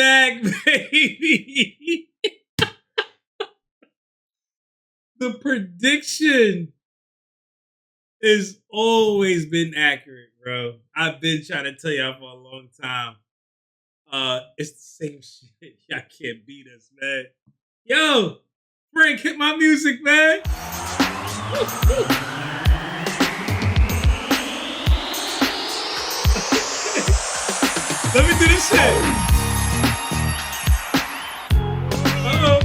back, baby. The prediction has always been accurate, bro. I've been trying to tell y'all for a long time. It's the same shit. Y'all can't beat us, man. Yo, Frank, hit my music, man. Let me do this shit. Uh-oh.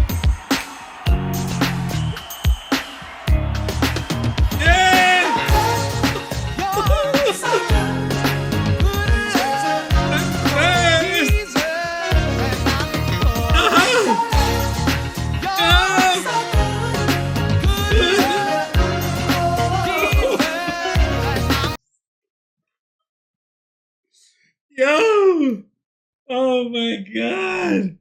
Yo! Oh my God.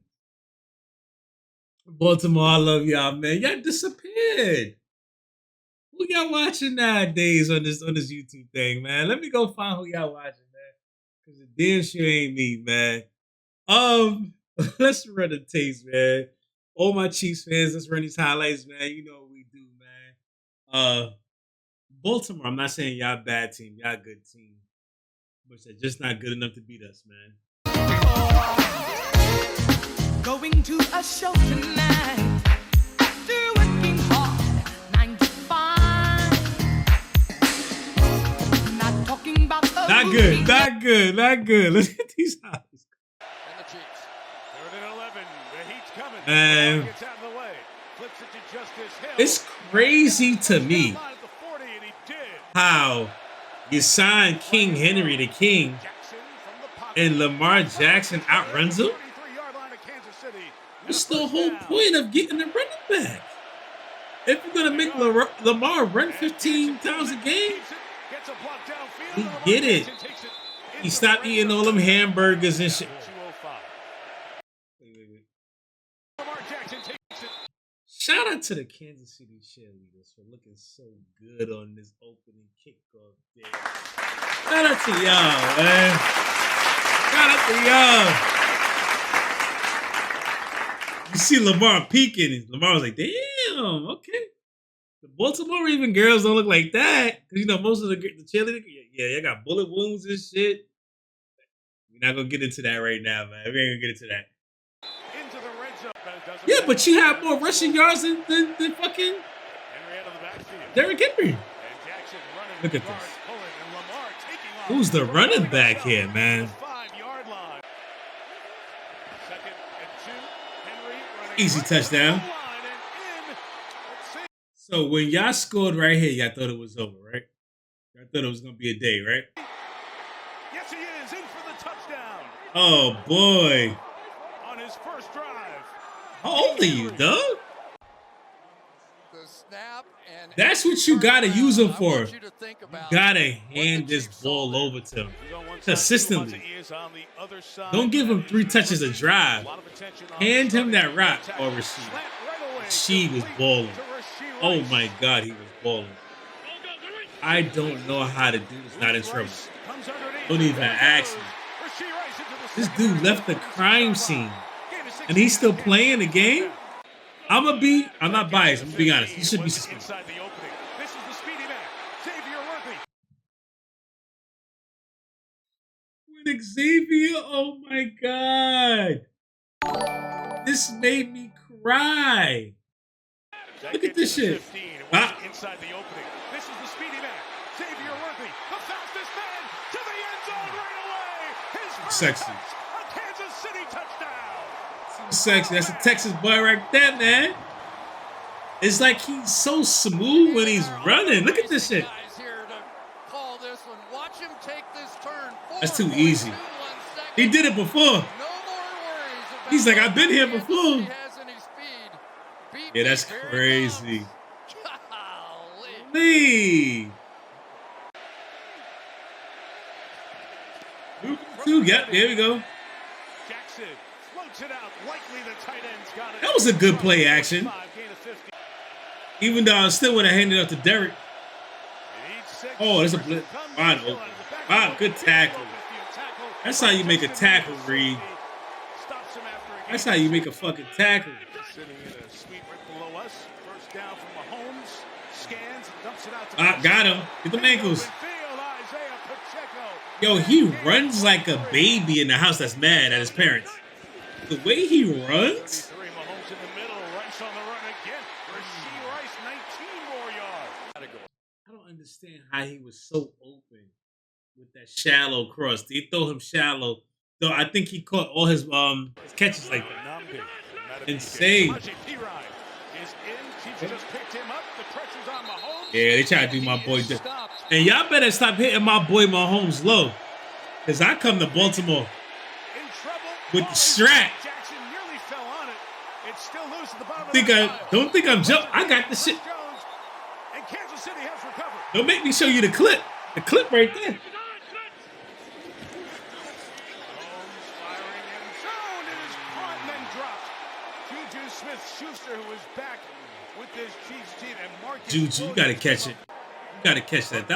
Baltimore, I love y'all, man. Y'all disappeared. Who y'all watching nowadays on this YouTube thing, man? Let me go find who y'all watching, man. Cause the damn sure ain't me, man. Let's run the taste, man. All my Chiefs fans, let's run these highlights, man. You know what we do, man. Baltimore, I'm not saying y'all bad team, y'all good team. But they're just not good enough to beat us, man. Going to a show tonight. After working hard, 9 to 5. Not talking about not good, not good, not good. Let's get these eyes. And the Chiefs. 3rd and 11. The heat's coming. Man. Gets out of the way. Flips it to Justice Hill. It's crazy to me how you sign King Henry the King and Lamar Jackson outruns him. What's the whole point of getting the running back? If you're going to make Lamar run 15 times a game, we get it. He stopped eating all them hamburgers and shit. Shout out to the Kansas City cheerleaders for looking so good on this opening kickoff day. Shout out to y'all, man. Shout out to y'all. You see Lamar peeking, and Lamar was like, damn, okay. The Baltimore even girls don't look like that. Because, you know, most of the cheerleaders, yeah, got bullet wounds and shit. We're not going to get into that right now, man. We ain't going to get into that. Yeah, but you have more rushing yards than fucking Derrick Henry. Look at this. Who's the running back here, man? Easy touchdown. So when y'all scored right here, y'all thought it was over, right? Y'all thought it was going to be a day, right? Yes, he is in for the touchdown. Oh, boy. On his first drive. How old are you, dog? The snap and that's what you got to use him for. You got to hand this ball over to him consistently. Don't give him 3 touches a drive. Hand him that rock or receive. She was balling. Oh, my God, he was balling. I don't know how to do this. Not in trouble. Don't even ask me. This dude left the crime scene. And he's still playing the game? I'm not biased. I'm going to be honest. He should be suspended. With Xavier, oh my God. This made me cry. Look at this shit. Inside the opening. This is the speedy man. Xavier Worthy, the fastest man to the end zone right away. His first sexy. A Kansas City touchdown. Sexy. That's a Texas boy right there, man. It's like he's so smooth when he's running. Look at this shit. That's too easy. He did it before. He's like, I've been here before. Yeah, that's crazy. Lee. Yep, there we go. That was a good play action. Even though I still would have handed it up to Derrick. Oh, there's a blitz. Wide open. Wow, good tackle. That's how you make a tackle, Reed. That's how you make a fucking tackle. Sitting in a suite right below us. First down from Mahomes. Scans and dumps it out to Got him. Get them ankles. Field, Isaiah Pacheco. Yo, he runs like a baby in the house that's mad at his parents. The way he runs. Mahomes in the middle. Rice on the run again. Rasheed Rice, 19 more yards. I don't understand how he was so open with that shallow cross. They throw him shallow. Though I think he caught all his catches like that. Insane. Yeah, they try to do my boy. And y'all better stop hitting my boy Mahomes low. Because I come to Baltimore with the strap. Don't think I'm jumping. I got the shit. Don't make me show you the clip. The clip right there. Schuster, who is back with this Chiefs team, and Marcus Juju, you gotta catch it. You gotta catch that.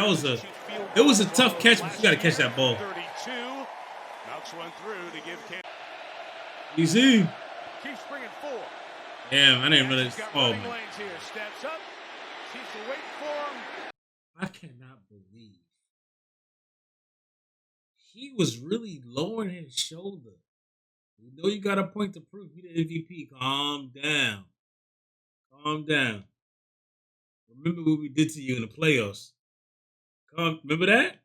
It was a tough catch, but you gotta catch that ball. 32. Knocks one through to give Cam. Easy. Chiefs bringing 4. Damn, I didn't realize. Oh man. Steps up. Chiefs will wait for him. I cannot believe he was really lowering his shoulder. You know you got a point to prove. You the MVP. Calm down. Calm down. Remember what we did to you in the playoffs. Remember that?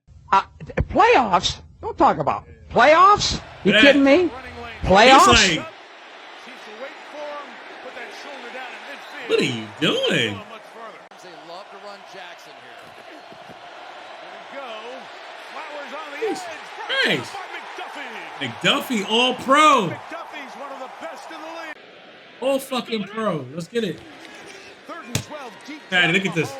Playoffs? Don't talk about playoffs. You kidding me? Playoffs? Like, what are you doing? They love to run Jackson here. There we go. Flowers on the edge. Nice. McDuffie, all pro. McDuffie's one of the best in the league. All fucking pro. Let's get it. 3rd and 12. Deep Patty, look at this.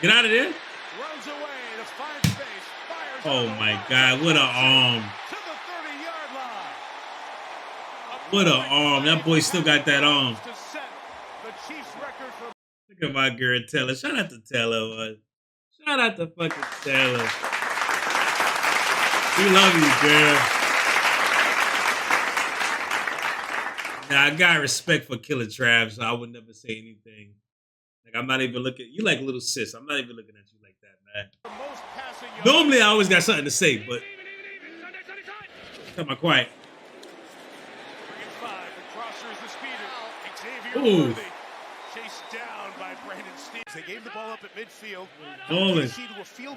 Get out of there. Runs away to find space. Fires. Oh my God, what an arm. To the 30-yard line. What an arm. That boy still got that arm. To set the Chiefs record for. Look at my girl Taylor. Shout out to Taylor. Man. Shout out to fucking Taylor. We love you, girl. Now, I got respect for Killer Trav, so I would never say anything. Like, I'm not even looking. You like little sis. I'm not even looking at you like that, man. Normally, I always got something to say, but am I quiet? Ooh. Chased down by Brandon Stevens. They gave the ball up at midfield. Balling.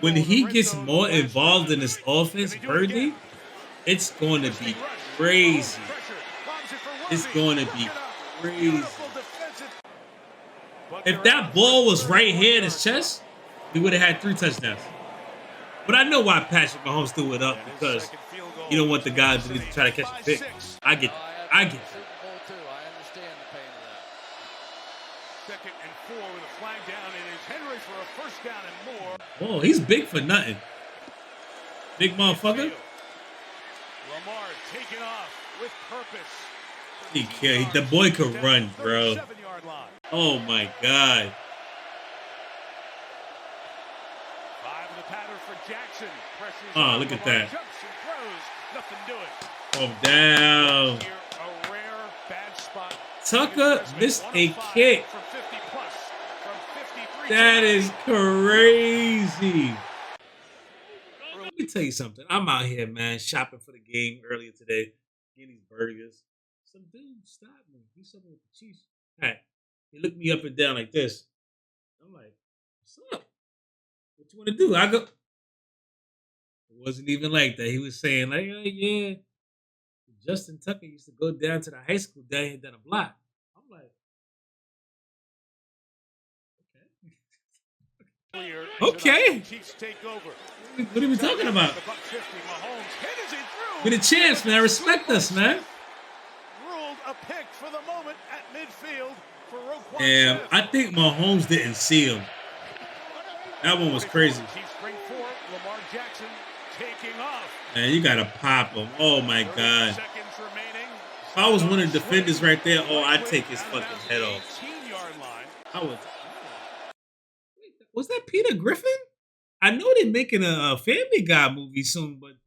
When he gets more involved in this offense, Birdie, it's going to be crazy. It's going to be crazy. If that ball was right here in his chest, he would have had 3 touchdowns. But I know why Patrick Mahomes threw it up, because you don't want the guys to try to catch a pick. I get that. I get that. Second and 4 with a flag down. It is Henry for a first down and more. Oh, he's big for nothing. Big motherfucker. Lamar taking off with purpose. The boy could run, bro. Oh my God. 5 of the pattern for Jackson. Oh, look at that. Jumps and throws. Nothing doing. Oh, down. Here, a rare bad spot. Tucker missed a kick. That is crazy. Let me tell you something. I'm out here, man, shopping for the game earlier today. Getting these burgers. Some dude stopped me. He's something with the Chiefs. Hey, he looked me up and down like this. I'm like, what's up? What you want to do? I go. It wasn't even like that. He was saying, like, oh, yeah. Justin Tucker used to go down to the high school down here down the block. I'm like, okay. What are we talking about? Get a chance, man. Respect us, man. And I think Mahomes didn't see him. That one was crazy. Man, you gotta pop him. Oh my God. If I was one of the defenders right there, oh, I'd take his fucking head off. I would. Was that Peter Griffin? I know they're making a Family Guy movie soon, but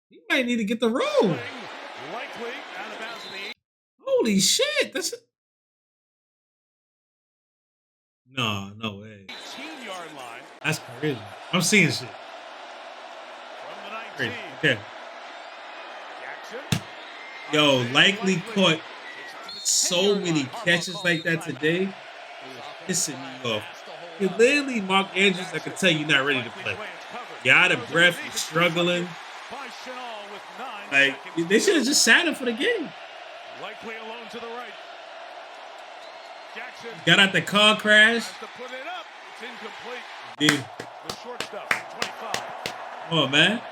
he might need to get the role. Holy shit! That's no way. 18-yard line That's crazy. I'm seeing shit. from the 19. Crazy. Okay. Jackson. Yo, likely caught so many catches like that today. It's pissing me off. You literally, Mark Andrews, I can tell you not ready to play. You're out of breath, you're struggling. Like, they should have just sat him for the game. Likely alone to the right. Jackson Got out the car crash. has to put it up. It's incomplete. Dude, The shortstop, 25. come on, man.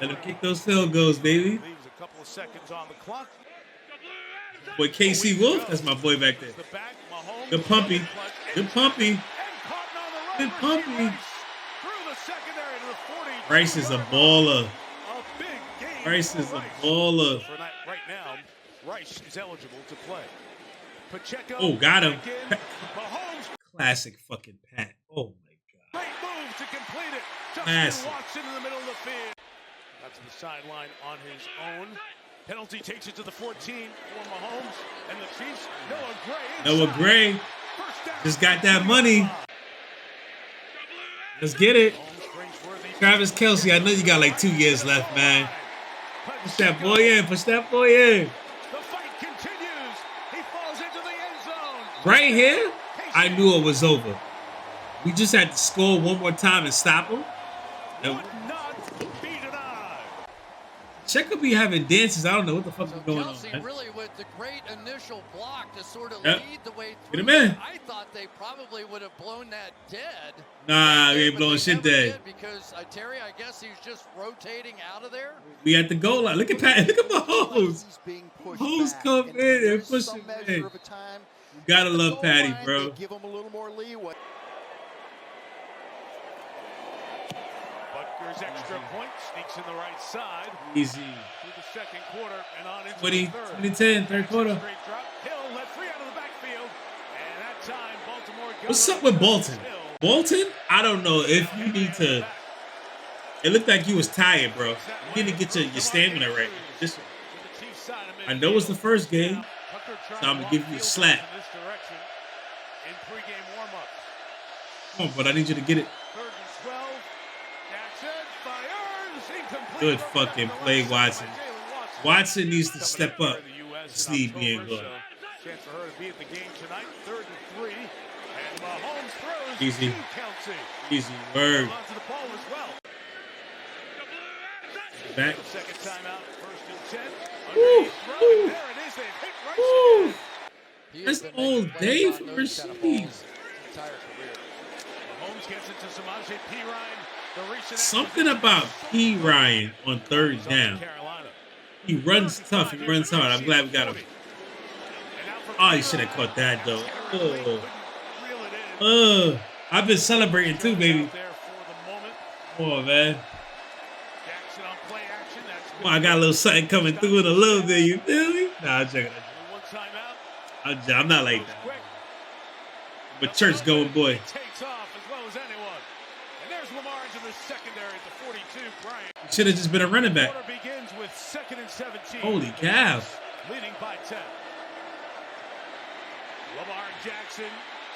Let him kick those field goals, baby. Leaves a couple of seconds on the clock. Boy, KC Wolf, that's my boy back there. The back, Mahomes, Good pumpy. Good pumpy. and caught on the Good run. pumpy. Through the secondary to the 40. Bryce is a baller. A big game. Bryce is for a Rice. baller. For right now, Rice is eligible to play. Pacheco. Oh, got him. back in. Mahomes. Classic fucking Pat. Oh, my God. Great move to complete it. Classic. Justin Watson in the middle of the field. Out to the sideline on his own. Penalty takes it to the 14 for Mahomes and the Chiefs. Noah Gray. Noah Gray First down. just got that money. Let's get it. Mahomes brings worthy. Travis Kelce, I know you got like 2 years left, man. Push that boy in. Push that boy in. The fight continues. He falls into the end zone. Right here, I knew it was over. We just had to score one more time and stop him. And Would not be denied. Check could be having dances. I don't know what the fuck So is going on, Kelsey man. really with the great initial block to sort of Yep. lead the way Get through. him in. I thought they probably would have blown that dead. Nah, we ain't But blowing they shit never dead. did Because Terry, I guess he's just rotating out of there. We at the goal line. Look at Pat. Look at Mahomes. He's being pushed Mahomes back, come and in and there's push some him measure in. of a time. You gotta At the love goal Patty, line, bro. they give him a little more leeway. Butker's extra point sneaks in the right side Easy. through the second quarter and on into 20, the third. 2010, third quarter. Straight drop. Hill let three out of the backfield, and that time Baltimore goes What's up with Bolton? Hill. Bolton? I don't know if you need to. It looked like you was tired, bro. You need to get your stamina right. Just, To the Chiefs side of I know it's the first game. Tucker trying So I'm to gonna give run you a field slap. goals in this direction in pregame warm-up. Come on, but I need you to get it. Third and 12. Jackson fires. Incomplete. Good Broken fucking down the play, left side Watson. by Jalen Watson needs to Coming step up up. for the US in Sleep being October, good. so chance for her to be at the game tonight. Third and 3. And Mahomes throws Easy. to Kelsey. Easy word. Hold on to the ball as well. Back. The second time out, first and 10. Woo, Underneath throw, woo. and there it is. They've hit Rice Woo. again. He has That's been all making plays day on for those Rasheed. kind of balls his entire career. Mahomes gets it to Samaje Perine. The recent Something about P. Ryan on third South down. Carolina. He runs tough. He runs hard. I'm glad we got him. Oh, he should have caught that, though. I've been celebrating too, baby. Come on, man. Come on, I got a little something coming through in a little bit. You feel me? Nah, I'm checking it. I'm not like that. I'm a church going boy. Takes off as well as anyone. And there's Lamar into the secondary at the 42. Bryant. Should have just been a running back. Quarter begins with 2nd and 17. Holy cow. Leading by 10. Lamar Jackson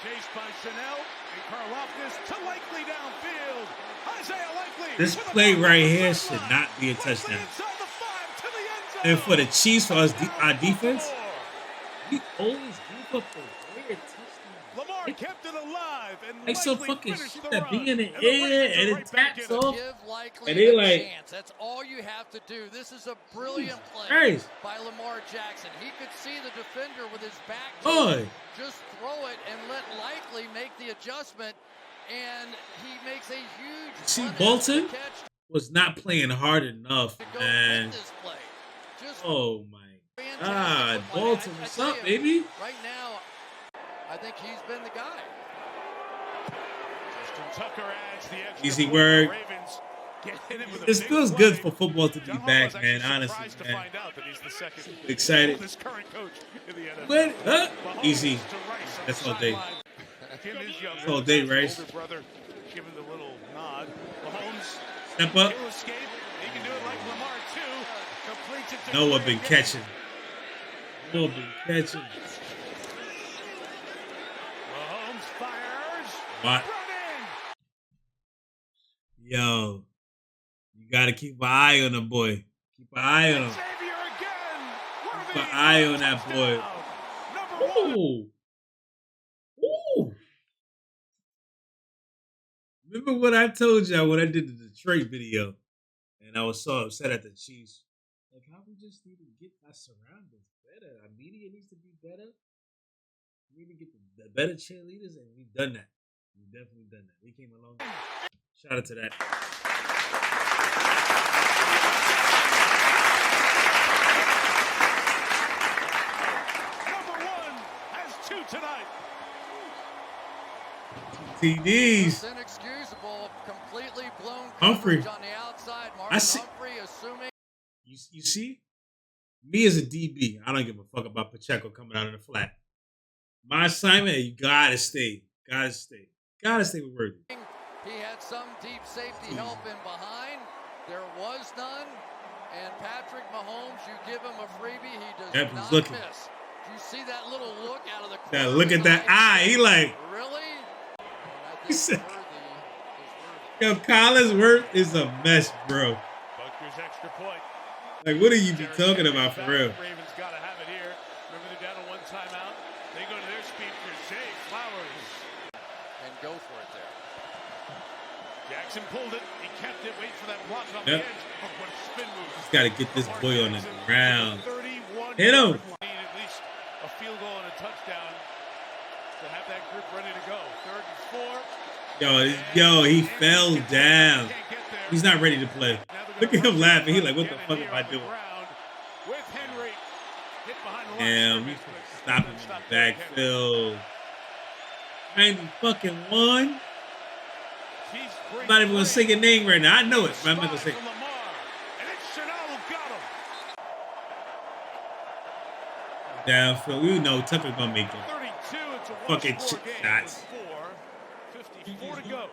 chased by Chanel and Karlaftis to Likely downfield. Isaiah Likely. This with a play ball right across here the should line. not be a Likely touchdown. inside the 5 to the end zone. And for the Chiefs, for us, our defense, 4. we always give up a weird touchdown. Lamar kept it alive and Like some Likely fucking finished shit the that run. be in the And the air Ravens are and it right back taps in it. off. Give Likely And they a like- chance. That's all you have to do. This is a brilliant play Christ. by Lamar Jackson. He could see the defender with his back to Boy. him. Just throw it and let Likely make the adjustment, and he makes a huge See, unasked Bolton catch was not playing hard enough, to go man. with this play. Just Oh, my fantastic God. play. Bolton, I what's tell up, you, baby? Right now, I think he's been the guy. Justin Tucker adds the extra Easy point. work. Ravens get in it with a This big feels play. good for football to be John Harbaugh back, was man. actually Honestly, surprised to man. find out that he's the second Excited. oldest current coach in the NFL. What? Huh? Mahomes Easy. to Rice on That's the all day. sideline. Kim is younger. That's all day, His Rice. older brother giving the little nod. Mahomes Step up. he'll escape. He can do it like Lamar too. Completes it to Noah Gray been again. catching. Ball been catching. Mahomes fires. What? Running. Yo, you gotta keep an eye on the boy. Keep an eye on him. Xavier again. Keep an eye on that boy. Ooh. Ooh. Remember what I told y'all when I did the Detroit video? And I was so upset at the Chiefs. Like, how we just need to get our surroundings better. Our media needs to be better. We need to get the better cheerleaders, and we've done that. We've definitely done that. We came along. Shout out to that. Number one has 2 tonight. TDs. It's inexcusable, completely blown Humphrey. coverage on the outside. Martin Humphrey assuming. You see? Me as a DB, I don't give a fuck about Pacheco coming out of the flat. My assignment, you gotta stay. Gotta stay. Gotta stay with Worthy. He had some deep safety help in behind. There was none. And Patrick Mahomes, you give him a freebie, he does not looking. miss. Do you see that little look out of the corner? That look at that eye. He like, really? he said, yo, Collinsworth is a mess, bro. Bucker's extra point. Like, what are you be talking about for real? Ravens got to have it here. Remember they're down to 1 timeout. They go to their speedster, Zay Flowers. And go for it there. Jackson pulled it. He kept it. Wait for that block on the edge. Oh, what a spin move. Just got to get this boy on the ground. 31 Hit him. Need at least a field goal and a touchdown to have that group ready to go. 3rd and 4. Yo, he fell down. He's not ready to play. Look at him laughing. He's like, what the fuck am I doing? With Henry hit behind the line. Damn, we stop him in the backfield. 91. I'm not even going to say your name right now. I know it, but I'm not going to say it. And it's Chanel who got him. Downfield. We know Tucker's going to make it. 32, it's a Fucking one-score game shots. with 54 to go.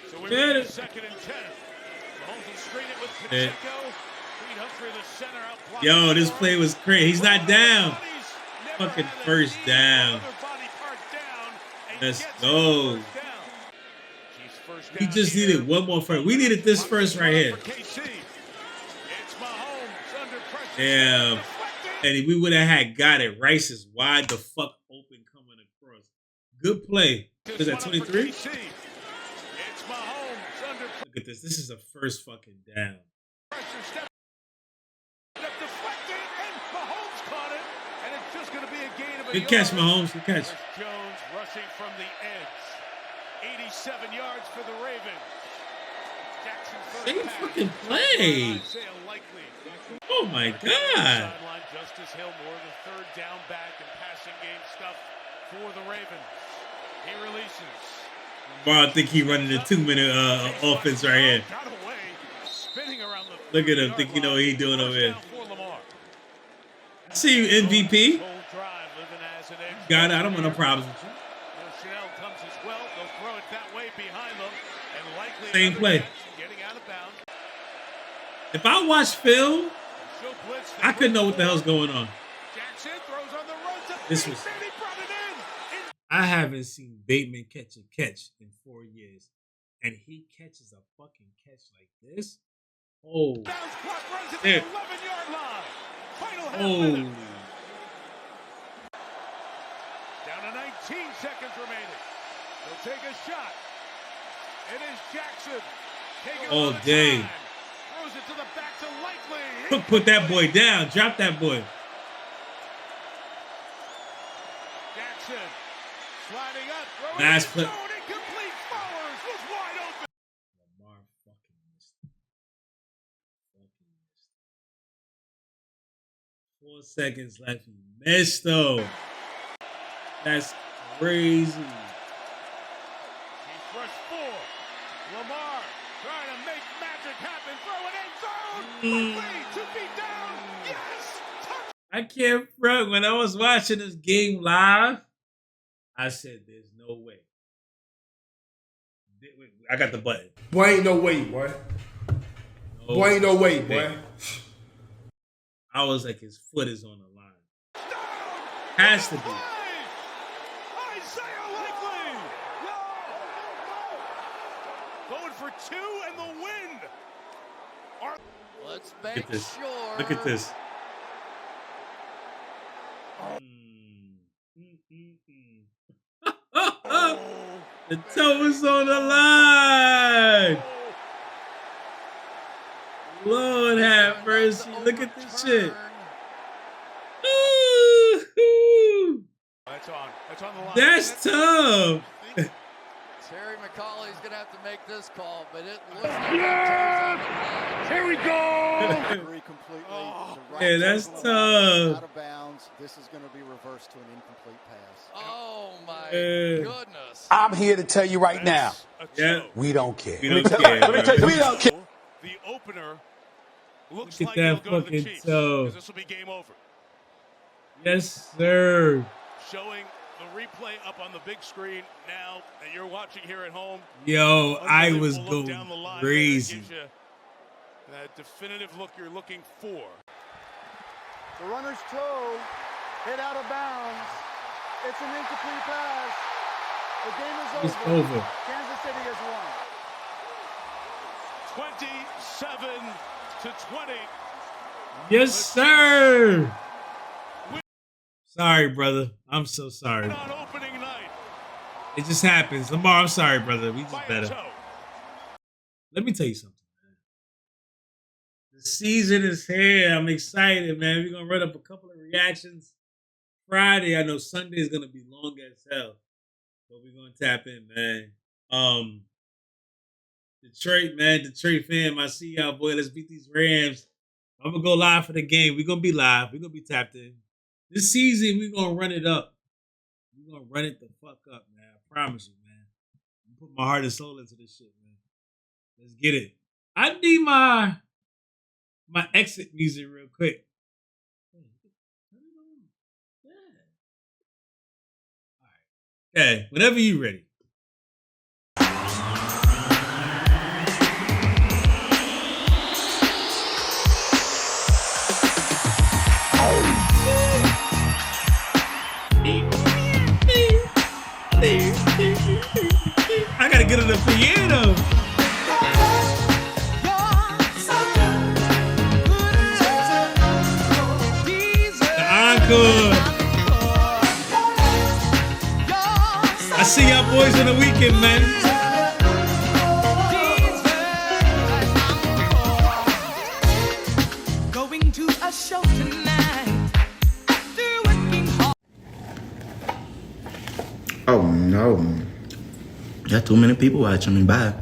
So we're Get in it. 2nd and 10. Mahomes will screen it with Pacheco. Reed Humphrey, the center, out blocking. Yo, this play was crazy. He's not down. Never Fucking had a first lead. down. Other body part down, and Let's gets go. first down. Chiefs first We down just here. needed one more first. We needed this first right here. For KC. It's Mahomes under pressure. Damn. Deflected. And we would have had got it. Rice is wide the fuck open coming across. Good play. Was that 23? It's Mahomes under Look at this. This is a first fucking down. pressure. Step deflected, and Mahomes caught it. And it's just going to be a gain of a Good catch, yard. Mahomes. Good catch. There's Jones rushing from the edge. 87 yards for the Ravens. Jackson first Same pass. fucking play. Isaiah Likely. Oh my God. Sideline, Justice Hill, more the 3rd down back and passing game stuff for the Ravens. He releases. Bro, I think he running a 2-minute offense right here. Got away, spinning around the Look at him. 30-yard Think you know what he doing over First here. down for Lamar. I see you, MVP. Full drive, living as an edge. Got it. I don't want no problems with you. Chanel comes as well. They'll throw it that way behind them. And likely Same another play. catch, getting out of bounds. If I watch film, She'll blitz. I could know what the hell's going on. Jackson throws on the run to This was- Bateman. He brought it in. I haven't seen Bateman catch a catch in 4 years. And he catches a fucking catch like this. Oh. Bounce clock runs at the There. 11-yard line. Final half Oh. minute. Down to 19 seconds remaining. They'll take a shot. It is Jackson. Taking All a lot of day. time. Throws it to the back to Likely. Put that boy down. Drop that boy. Jackson sliding up. Last play. Incomplete. Flowers was wide open. Lamar fucking missed. 4 seconds left. He missed though. That's crazy. He's rushed 4. Lamar trying to make magic happen. Throw it in zone. Likely 2 feet down. Yes. Touch. I can't front. When I was watching this game live, I said, "There's no way." I got the button. Boy, ain't no way, boy. No Boy, ain't no way, way. boy. I was like, his foot is on the line. Has to be. Going for 2 and the win. Let's Look make at this. sure. Look at this. The toe is on the line. Lord have mercy. Look at this shit. Ooh. That's on the line. That's tough. Terry McCauley's going to have to make this call, but it looks like yes! Here we go. I agree completely. Yeah, that's tough. Out of bounds. This is going to be reversed to an incomplete pass. Oh, my goodness. I'm here to tell you right now, Yeah. we don't care. We don't care. Let me tell you, we don't care. The opener looks Look at like it'll that go to the fucking Chiefs, toe. 'cause this will be game over. Yes, sir. Showing the replay up on the big screen now that you're watching here at home. Yo, I was Unbelievable look going down the line. crazy. That gives you that definitive look you're looking for. The runner's toe hit out of bounds. It's an incomplete pass. The game is It's over. over. Kansas City has won. 27-20. Yes, sir. Sorry, brother. I'm so sorry. On opening night. It just happens. Lamar, I'm sorry, brother. We By just a better. toe. Let me tell you something, man. The season is here. I'm excited, man. We're going to run up a couple of reactions Friday. I know Sunday is going to be long as hell. But we're going to tap in, man. Detroit, man. Detroit fam. I see y'all, boy. Let's beat these Rams. I'm going to go live for the game. We're going to be live. We're going to be tapped in. This season, we're going to run it up. We're going to run it the fuck up, man. I promise you, man. I'm putting my heart and soul into this shit, man. Let's get it. I need my exit music real quick. All right. Okay, whenever you're ready. I gotta get on the piano. The encore. I see y'all boys on the weekend, man. Going to a show tonight. After working hard. Oh no. Got too many people watching me. Bye.